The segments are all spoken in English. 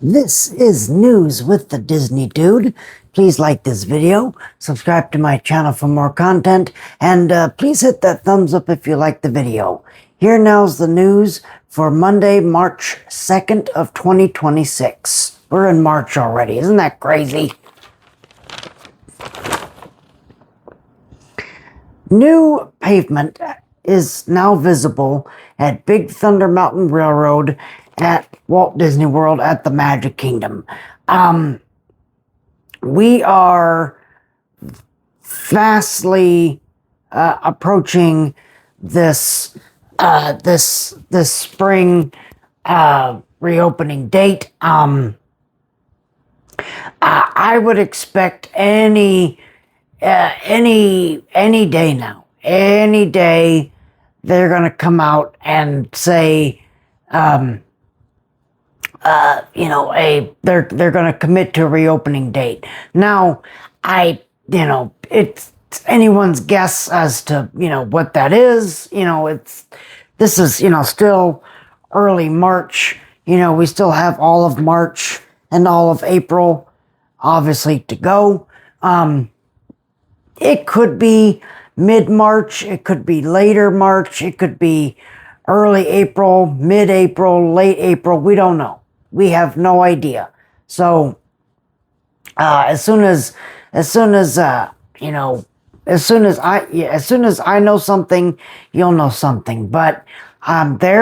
This is News with the Disney Dude. Please like this video, subscribe to my channel for more content, and please hit that thumbs up if you like the video. Here now's the news for Monday, March 2nd of 2026. We're in March already, isn't that crazy? New pavement is now visible at Big Thunder Mountain Railroad at Walt Disney World at the Magic Kingdom. We are fastly approaching this spring reopening date. I would expect any day now, any day they're going to come out and say, they're going to commit to a reopening date. Now, it's anyone's guess as to, what that is. This is, still early March. We still have all of March and all of April, obviously, to go. It could be mid-March, it could be later March, it could be early April, mid-April, late April, we don't know. We have no idea. So, as soon as I know something, you'll know something. But they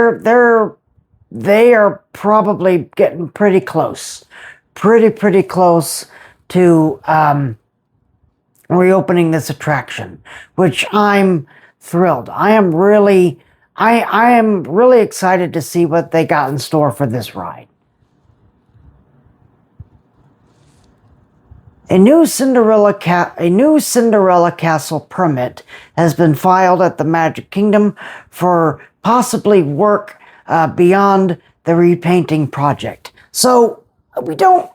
are probably getting pretty close, pretty close to reopening this attraction, which I'm thrilled. I am really excited to see what they got in store for this ride. A new Cinderella Castle permit has been filed at the Magic Kingdom for possibly work beyond the repainting project. So we don't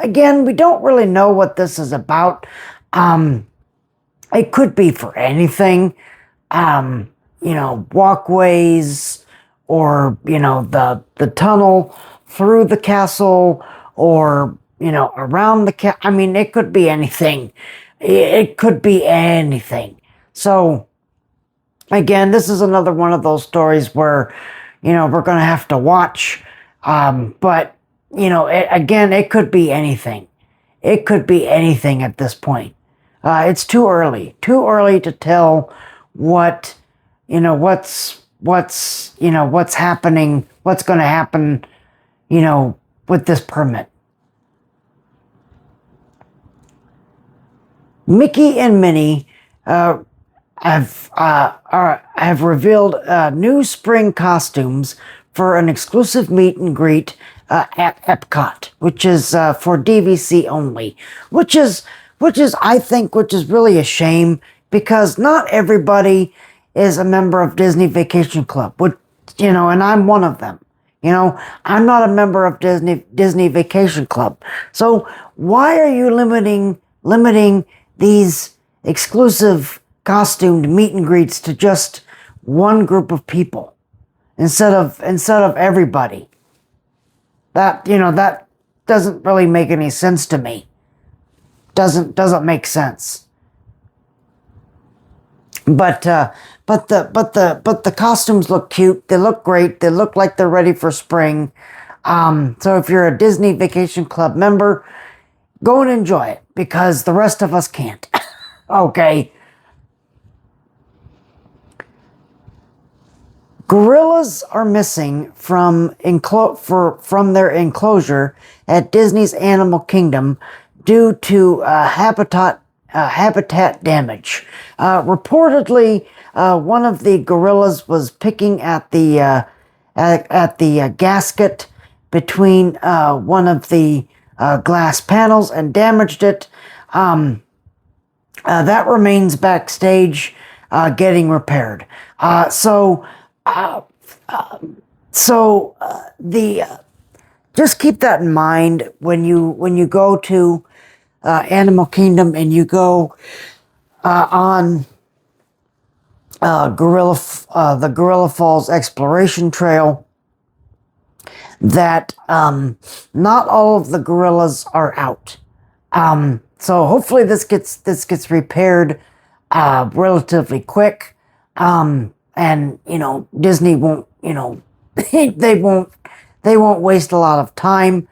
really know what this is about. It could be for anything, walkways, or, the tunnel through the castle, or, around the castle. I mean, it could be anything. It could be anything. So, again, this is another one of those stories where, we're going to have to watch. But, it could be anything. It could be anything at this point. It's too early to tell what's happening, what's going to happen, with this permit. Mickey and Minnie have revealed new spring costumes for an exclusive meet and greet at Epcot, which is for DVC only, which is really a shame, because not everybody is a member of Disney Vacation Club, and I'm one of them. I'm not a member of Disney Vacation Club. So why are you limiting these exclusive costumed meet and greets to just one group of people instead of everybody? That doesn't really make any sense to me. Doesn't make sense. But the costumes look cute. They look great. They look like they're ready for spring. So if you're a Disney Vacation Club member, go and enjoy it, because the rest of us can't. Okay. Gorillas are missing from their enclosure at Disney's Animal Kingdom due to habitat damage. Reportedly, one of the gorillas was picking at the gasket between one of the glass panels and damaged it. That remains backstage, getting repaired. Just keep that in mind when you go to Animal Kingdom and you go on the Gorilla Falls Exploration Trail. that not all of the gorillas are out. So hopefully this gets repaired relatively quick. And Disney won't, they won't waste a lot of time,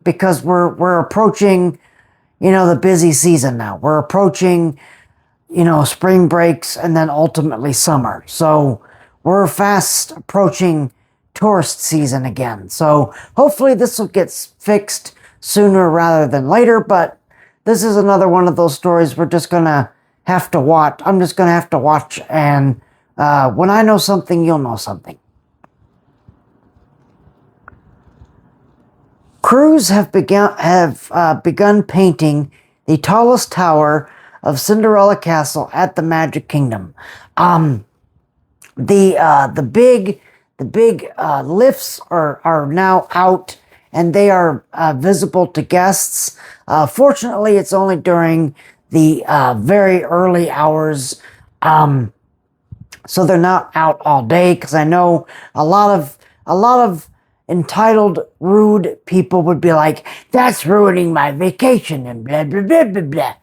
because we're approaching, the busy season now. We're approaching, spring breaks and then ultimately summer. So we're fast approaching tourist season again. So hopefully this will get fixed sooner rather than later, but this is another one of those stories we're just gonna have to watch. I'm just gonna have to watch, and when I know something, you'll know something. Crews have begun painting the tallest tower of Cinderella Castle at the Magic Kingdom. The big lifts are now out, and they are visible to guests. Fortunately, it's only during the very early hours, so they're not out all day. Because I know a lot of entitled, rude people would be like, "That's ruining my vacation," and blah blah blah blah blah.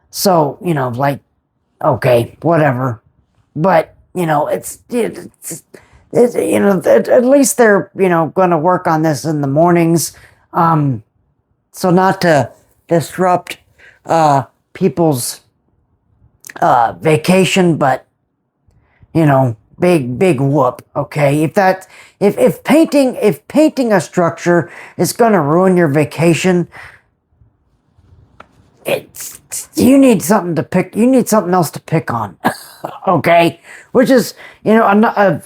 So like, okay, whatever. But at least they're going to work on this in the mornings, so not to disrupt people's vacation. But big whoop. Okay, if painting a structure is going to ruin your vacation, you need something to pick. You need something else to pick on. Okay, which is another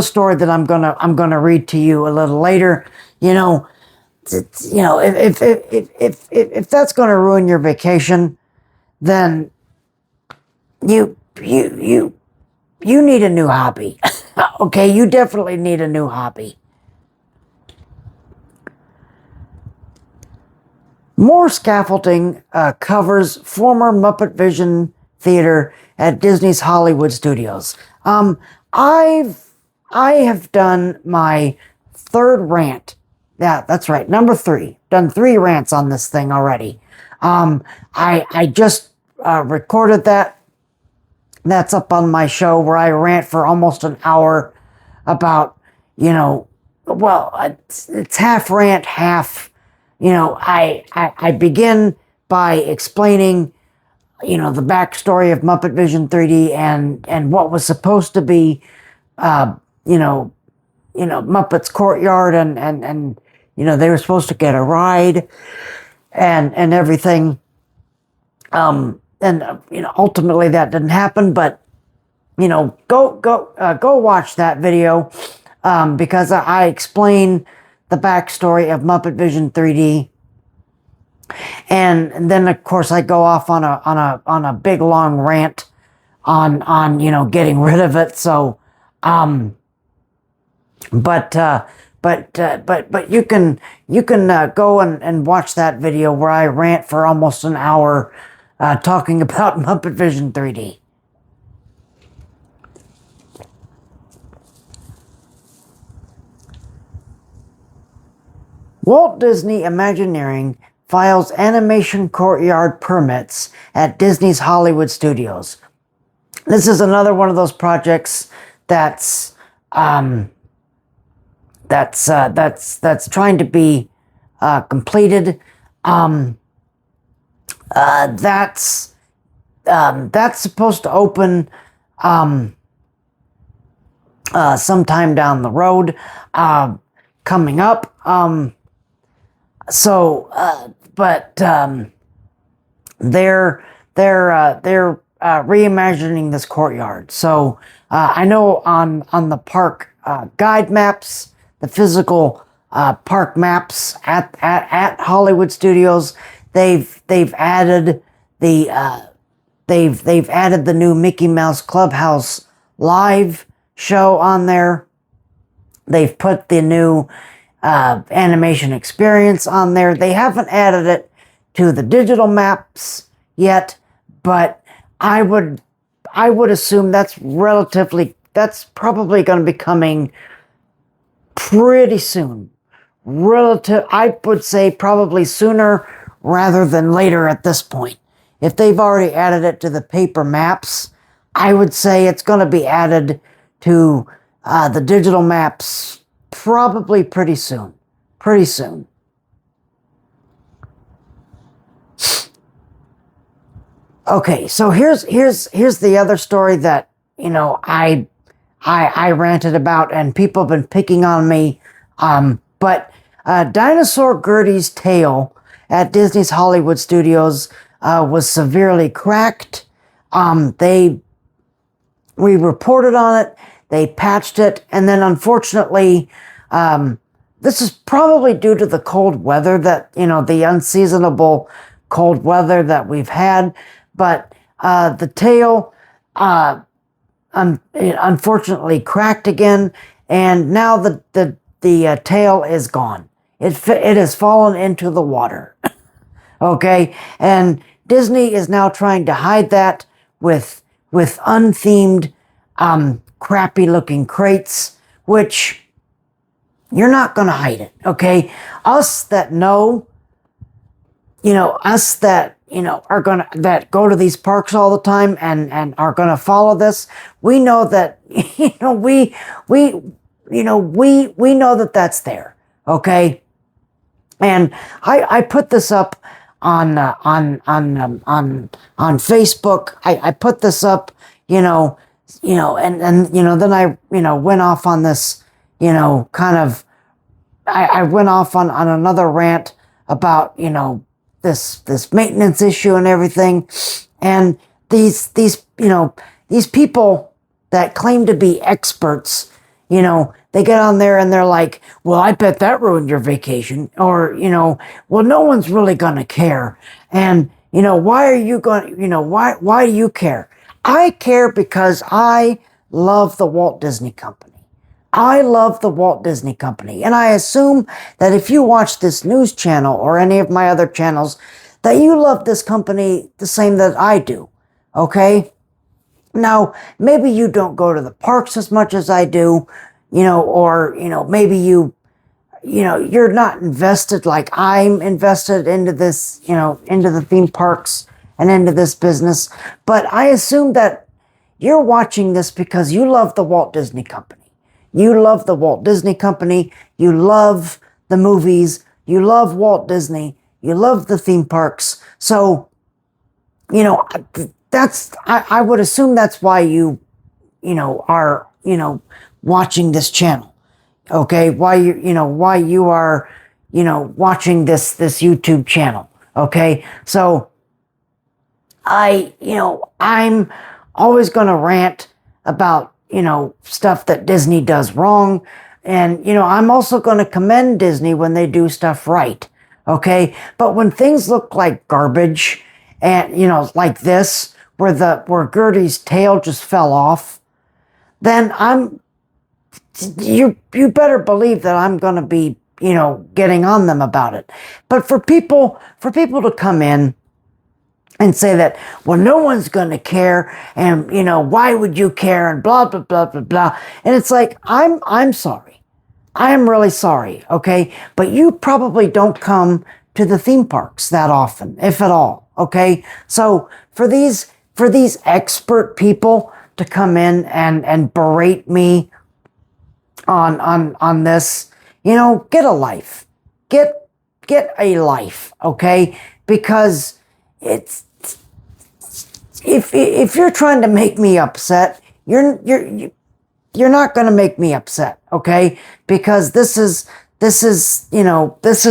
story that I'm gonna read to you a little later. If that's gonna ruin your vacation, then you need a new hobby. Okay, you definitely need a new hobby. More scaffolding covers former Muppet Vision Theater at Disney's Hollywood Studios. I have done my third rant. Yeah, that's right, number 3. Done 3 rants on this thing already. I just recorded that. That's up on my show, where I rant for almost an hour about, it's half rant, half. I begin by explaining, the backstory of Muppet Vision 3D and what was supposed to be, Muppet's Courtyard, and they were supposed to get a ride and everything. Ultimately that didn't happen, but go watch that video, because I explain the backstory of Muppet Vision 3D, and then of course I go off on a big long rant on getting rid of it. So, but you can go and watch that video where I rant for almost an hour, talking about Muppet Vision 3D. Walt Disney Imagineering files animation courtyard permits at Disney's Hollywood Studios. This is another one of those projects that's trying to be completed. That's supposed to open sometime down the road, coming up. They're reimagining this courtyard. So I know on the park guide maps, the physical park maps at Hollywood Studios, they've added the new Mickey Mouse Clubhouse live show on there. They've put the new animation experience on there. They haven't added it to the digital maps yet, but I would assume that's that's probably going to be coming pretty soon. I would say probably sooner rather than later at this point. If they've already added it to the paper maps, I would say it's going to be added to the digital maps probably pretty soon. Pretty soon. Okay, so here's the other story that, you know, I ranted about and people have been picking on me. But Dinosaur Gertie's tail at Disney's Hollywood Studios was severely cracked. We reported on it, they patched it, and then unfortunately, this is probably due to the cold weather that, you know, the unseasonable cold weather that we've had. But the tail unfortunately cracked again, and now the tail is gone. It has fallen into the water. Okay, and Disney is now trying to hide that with unthemed, crappy looking crates, which you're not going to hide it. Okay, us that know, you know, us that, you know, that go to these parks all the time and are gonna follow this, we know that, you know, we know that that's there. Okay, and I put this up on Facebook. I put this up, and then I, went off on this, I went off on another rant about, this maintenance issue and everything. And these people that claim to be experts, they get on there and they're like, well, I bet that ruined your vacation. Or, well, no one's really going to care. And, why are you going, why do you care? I care because I love the Walt Disney Company. I love the Walt Disney Company. And I assume that if you watch this news channel or any of my other channels, that you love this company the same that I do. Okay? Now, maybe you don't go to the parks as much as I do, or, maybe you're not invested like I'm invested into this, into the theme parks and into this business. But I assume that you're watching this because you love the Walt Disney Company. You love the Walt Disney Company. You love the movies. You love Walt Disney. You love the theme parks. So, I would assume that's why you are, watching this channel. Okay. Why you are, watching this YouTube channel. Okay. So I'm always going to rant about, stuff that Disney does wrong. And, I'm also going to commend Disney when they do stuff right. Okay. But when things look like garbage and, like this, where Gertie's tail just fell off, then you better believe that I'm going to be, getting on them about it. But for people to come in and say that, well, no one's going to care, and, why would you care, and blah, blah, blah, blah, blah. And it's like, I'm sorry. I am really sorry, okay? But you probably don't come to the theme parks that often, if at all, okay? So for these expert people to come in and berate me on this, get a life. Get a life, okay? Because it's, if you're trying to make me upset, you're not going to make me upset, okay? Because this is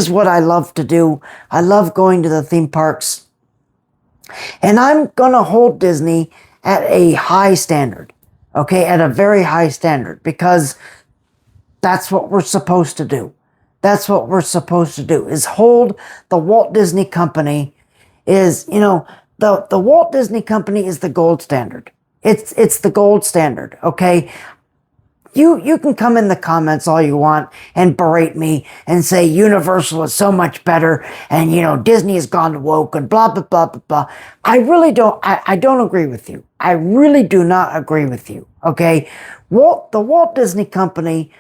what I love to do. I love going to the theme parks, and I'm going to hold Disney at a high standard, okay? At a very high standard, because that's what we're supposed to do. That's what we're supposed to do, is hold the Walt Disney Company is, the Walt Disney Company is the gold standard. It's the gold standard, okay? You can come in the comments all you want and berate me and say Universal is so much better and, Disney has gone woke and blah, blah, blah, blah, blah. I really don't, I don't agree with you. I really do not agree with you. Okay, the Walt Disney Company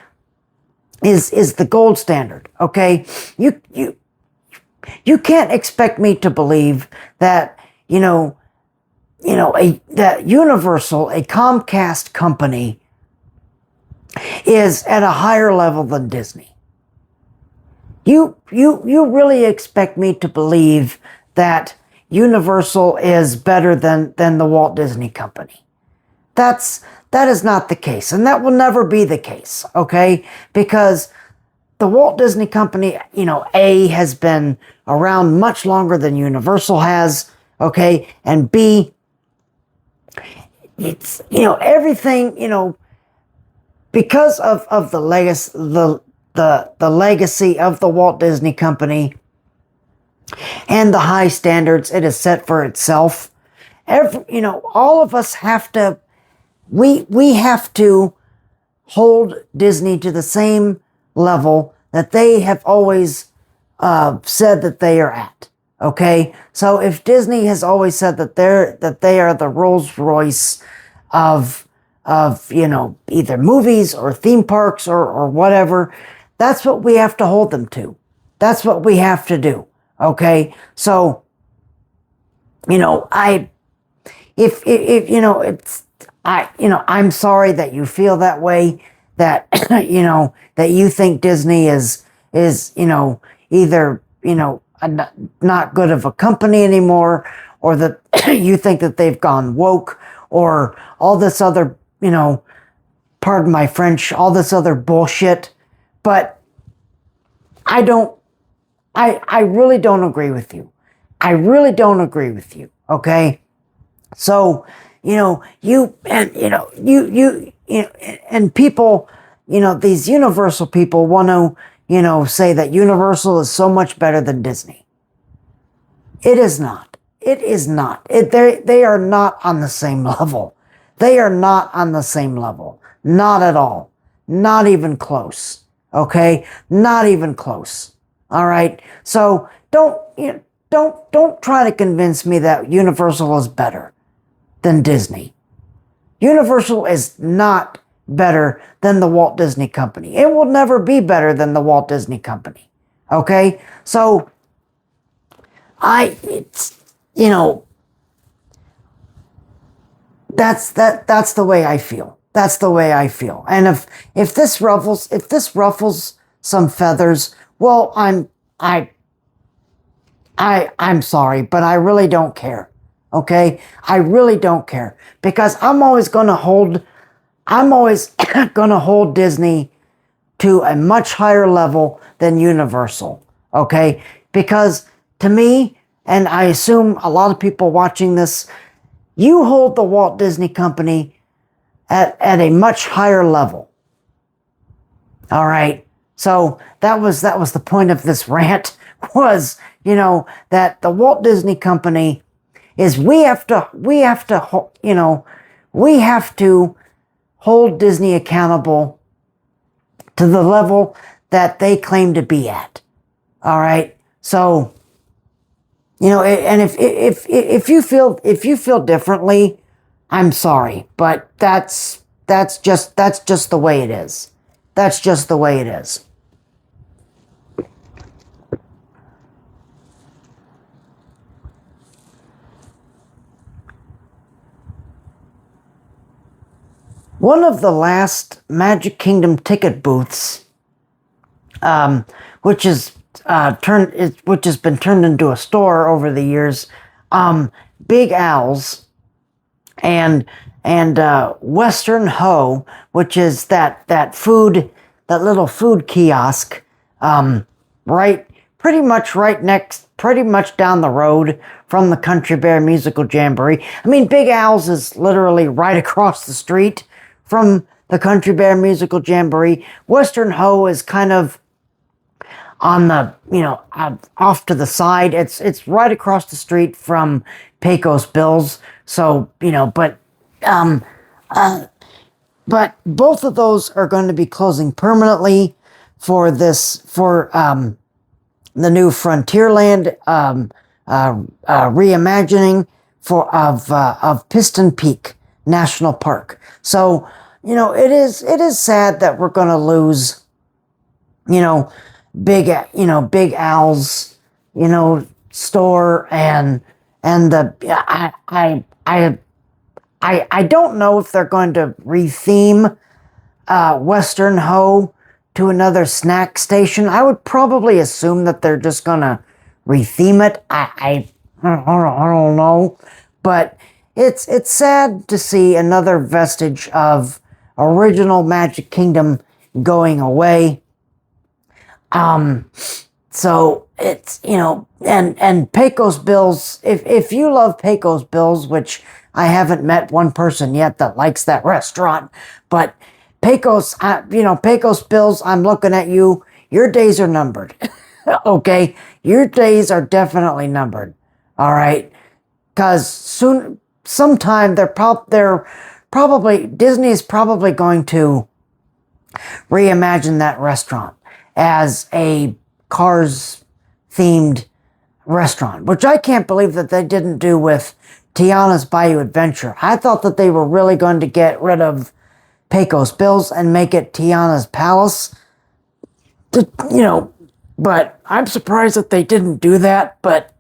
is the gold standard. Okay, you can't expect me to believe that that Universal, a Comcast company, is at a higher level than Disney. You really expect me to believe that Universal is better than the Walt Disney Company. That is not the case, and that will never be the case, okay? Because the Walt Disney Company, A, has been around much longer than Universal has, okay? And B, it's, everything, because of the legacy, the legacy of the Walt Disney Company and the high standards it has set for itself, all of us have to, we have to hold Disney to the same level that they have always said that they are at. Okay, so if Disney has always said that they are the Rolls Royce of either movies or theme parks or whatever, that's what we have to hold them to. That's what we have to do. Okay, so I'm sorry that you feel that way, that that you think Disney is either not good of a company anymore, or that you think that they've gone woke, or all this other, pardon my French, all this other bullshit. But I really don't agree with you. I really don't agree with you. Okay. So, and people, these Universal people want to, say that Universal is so much better than Disney. It is not. It is not. They are not on the same level. They are not on the same level. Not at all. Not even close. Okay? Not even close. All right? So don't try to convince me that Universal is better than Disney. Universal is not better than the Walt Disney Company. It will never be better than the Walt Disney Company. Okay? So that's the way I feel. That's the way I feel. And if this ruffles some feathers, well, I'm sorry, but I really don't care. Okay? I really don't care, because I'm always going to hold Disney to a much higher level than Universal. Okay? Because to me, and I assume a lot of people watching this, you hold the Walt Disney Company at a much higher level. All right. So that was the point of this rant, was, that the Walt Disney Company is, we have to hold Disney accountable to the level that they claim to be at. All right. So, and if you feel differently, I'm sorry, but that's just the way it is. That's just the way it is. One of the last Magic Kingdom ticket booths, which has been turned into a store over the years, Big Al's and Western Ho, which is that little food kiosk, pretty much down the road from the Country Bear Musical Jamboree. I mean, Big Al's is literally right across the street from the Country Bear Musical Jamboree. Western Ho is kind of on the, off to the side. It's right across the street from Pecos Bills. So, but both of those are going to be closing permanently for the new Frontierland reimagining of Piston Peak National Park. So, it is sad that we're going to lose, you know, Big Al's, store and the I don't know if they're going to retheme Western Ho to another snack station. I would probably assume that they're just gonna retheme it. I don't know, but it's sad to see another vestige of original Magic Kingdom going away. So it's, and Pecos Bills, if you love Pecos Bills, which I haven't met one person yet that likes that restaurant, but Pecos Bills, I'm looking at you. Your days are numbered. Okay? Your days are definitely numbered. All right? Because sometime Disney is probably going to reimagine that restaurant as a Cars themed restaurant, which I can't believe that they didn't do with Tiana's Bayou Adventure. I thought that they were really going to get rid of Pecos Bills and make it Tiana's Palace. But I'm surprised that they didn't do that. But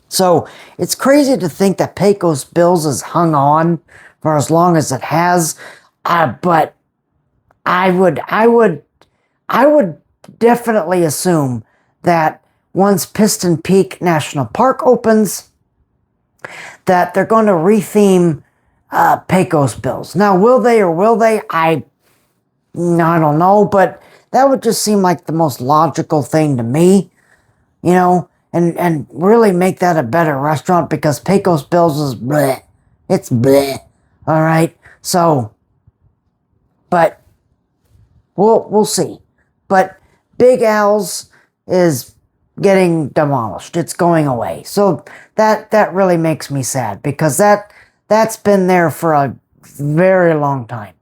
so it's crazy to think that Pecos Bills has hung on for as long as it has. But I would definitely assume that once Piston Peak National Park opens, that they're going to retheme Pecos Bills. Now, will they or will they? I don't know, but that would just seem like the most logical thing to me, and really make that a better restaurant, because Pecos Bills is bleh. It's bleh. All right. So, but we'll see. But Big Al's is getting demolished. It's going away. So that really makes me sad, because that's been there for a very long time.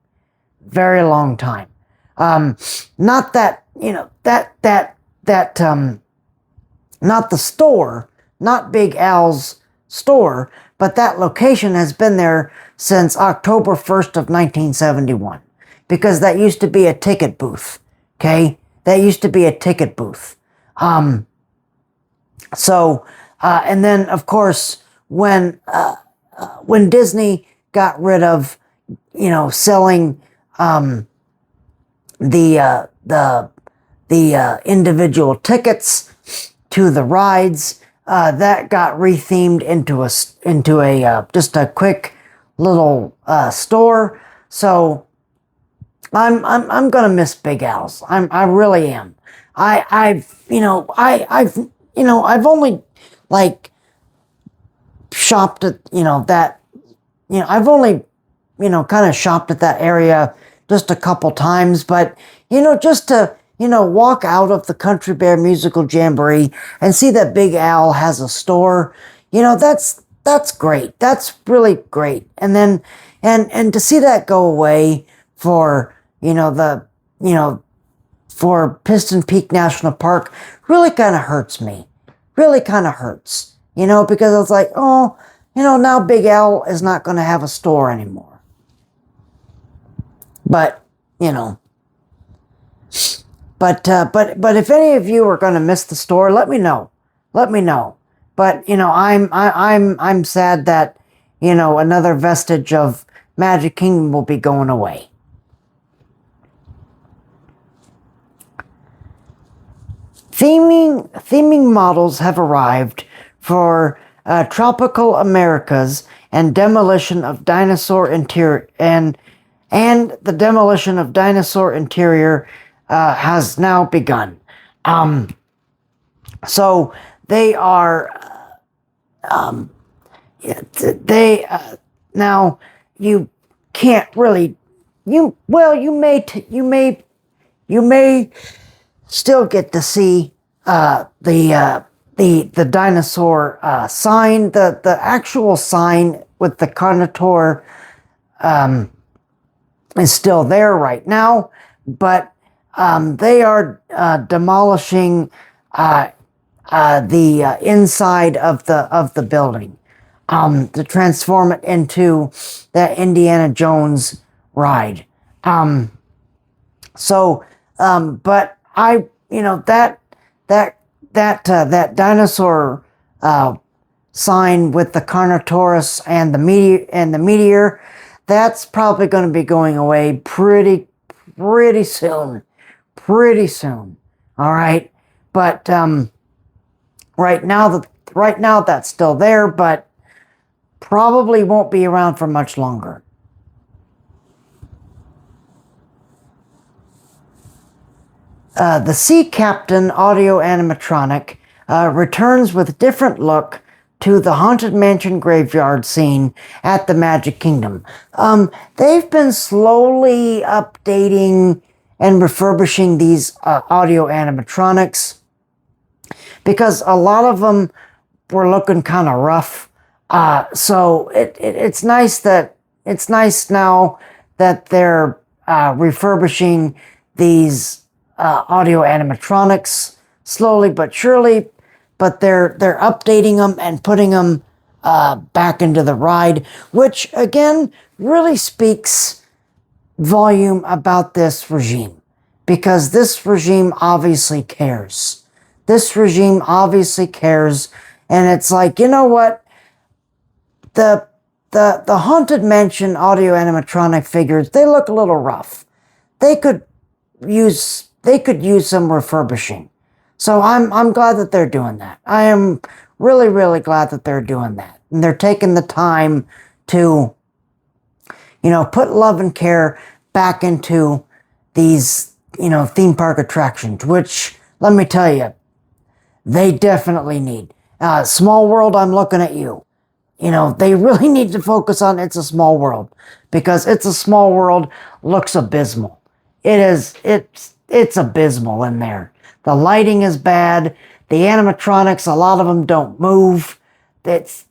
Very long time. Not that, not the store, not Big Al's store, but that location has been there since October 1st of 1971, because that used to be a ticket booth. Okay? That used to be a ticket booth. And then, of course, when Disney got rid of, selling the individual tickets to the rides, that got rethemed into a just a quick little store. So I'm gonna miss Big Al's. I really am. I've only shopped at I've only kind of shopped at that area just a couple times, but just to walk out of the Country Bear Musical Jamboree and see that Big Al has a store, that's great. That's really great. And then and to see that go away for for Piston Peak National Park really kind of hurts me. Really kind of hurts, because it's like, oh, now Big Al is not going to have a store anymore. But, but if any of you are going to miss the store, let me know. Let me know. But, I'm sad that, another vestige of Magic Kingdom will be going away. Theming models have arrived for Tropical Americas, and demolition of dinosaur interior and the demolition of dinosaur interior has now begun. So they are now you can't really you may still get to see the dinosaur sign, the actual sign with the Carnotaur is still there right now, but they are demolishing the inside of the building. to transform it into that Indiana Jones ride. But that dinosaur sign with the Carnotaurus and the meteor, that's probably going to be going away pretty soon. Pretty soon. All right. But right now that's still there, but probably won't be around for much longer. The Sea Captain audio animatronic returns with different look to the Haunted Mansion graveyard scene at the Magic Kingdom. They've been slowly updating and refurbishing these audio animatronics because a lot of them were looking kind of rough. So it's nice now that they're refurbishing these audio animatronics slowly but surely, but they're updating them and putting them back into the ride, which again really speaks volume about this regime, because this regime obviously cares. This regime obviously cares, and it's like, you know what? The Haunted Mansion audio animatronic figures, they look a little rough. They could use some refurbishing. So I'm glad that they're doing that. I am really glad that they're doing that. And they're taking the time to, put love and care back into these, theme park attractions, which, let me tell you, they definitely need. Small World, I'm looking at you. They really need to focus on It's a Small World, because It's a Small World looks abysmal. It's abysmal in there. The lighting is bad. The animatronics, a lot of them don't move. It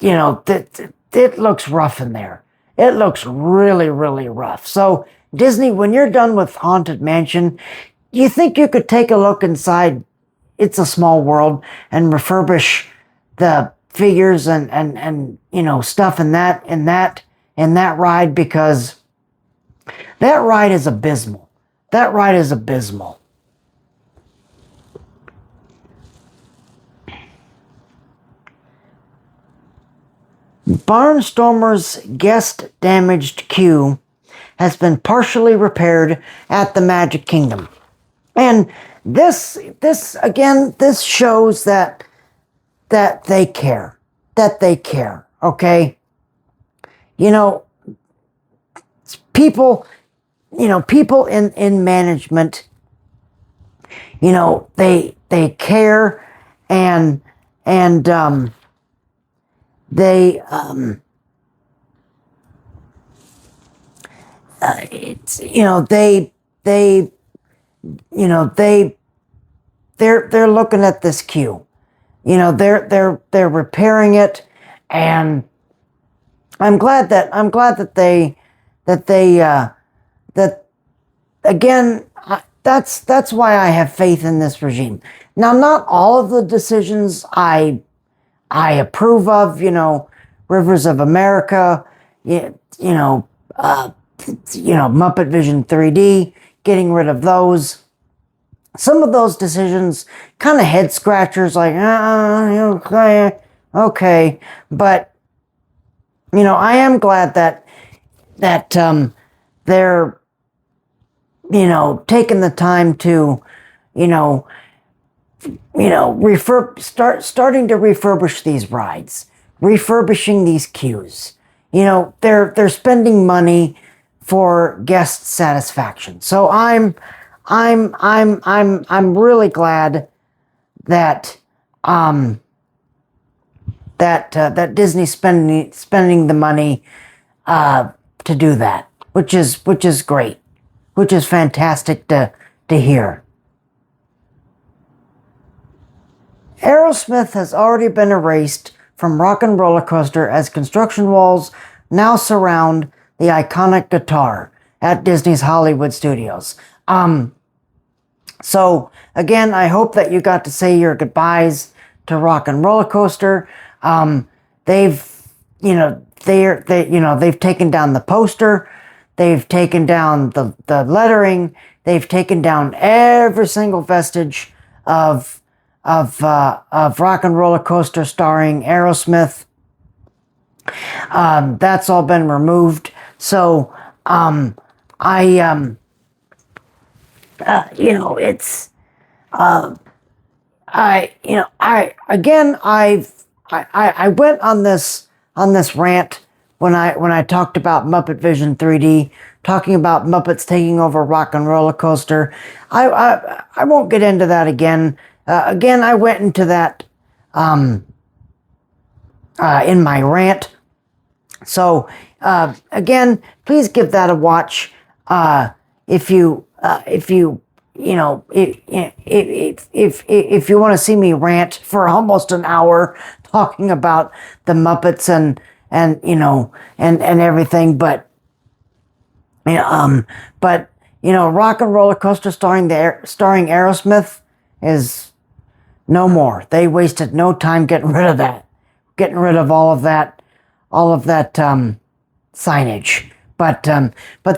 looks rough in there. It looks really rough. So Disney, when you're done with Haunted Mansion, you think you could take a look inside It's a Small World and refurbish the figures and stuff in that ride, because that ride is abysmal. That ride is abysmal. Barnstormer's guest-damaged queue has been partially repaired at the Magic Kingdom. And this shows that they care. That they care, okay? People in management, they care, and they're looking at this queue. They're repairing it, and I'm glad that's why I have faith in this regime. Now, not all of the decisions I approve of, Rivers of America, Muppet Vision 3D, getting rid of those. Some of those decisions kind of head scratchers, like, okay. But, I am glad that they're, taking the time to, starting to refurbish these rides, refurbishing these queues. They're spending money for guest satisfaction. So I'm really glad that that Disney's spending the money to do that, which is great, which is fantastic to hear. Aerosmith has already been erased from Rock and Roller Coaster as construction walls now surround the iconic guitar at Disney's Hollywood Studios. So again, I hope that you got to say your goodbyes to Rock and Roller Coaster. They've they've taken down the poster, they've taken down the lettering, they've taken down every single vestige of Rock and Roller Coaster starring Aerosmith. That's all been removed. So it's I went on this rant when I talked about Muppet Vision 3D, talking about Muppets taking over Rock and Roller Coaster. I won't get into that again. I went into that in my rant. So again, please give that a watch. If you want to see me rant for almost an hour talking about the Muppets and everything, but Rock and Roller Coaster starring Aerosmith is no more. They wasted no time getting rid of that, all of that signage. But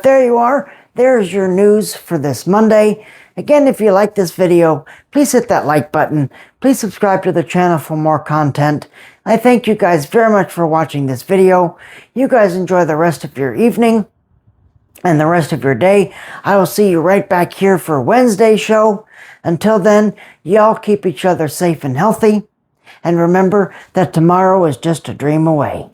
there you are. There's your news for this Monday. Again, if you like this video, please hit that like button. Please subscribe to the channel for more content. I thank you guys very much for watching this video. You guys enjoy the rest of your evening and the rest of your day. I will see you right back here for Wednesday's show. Until then, y'all keep each other safe and healthy. And remember that tomorrow is just a dream away.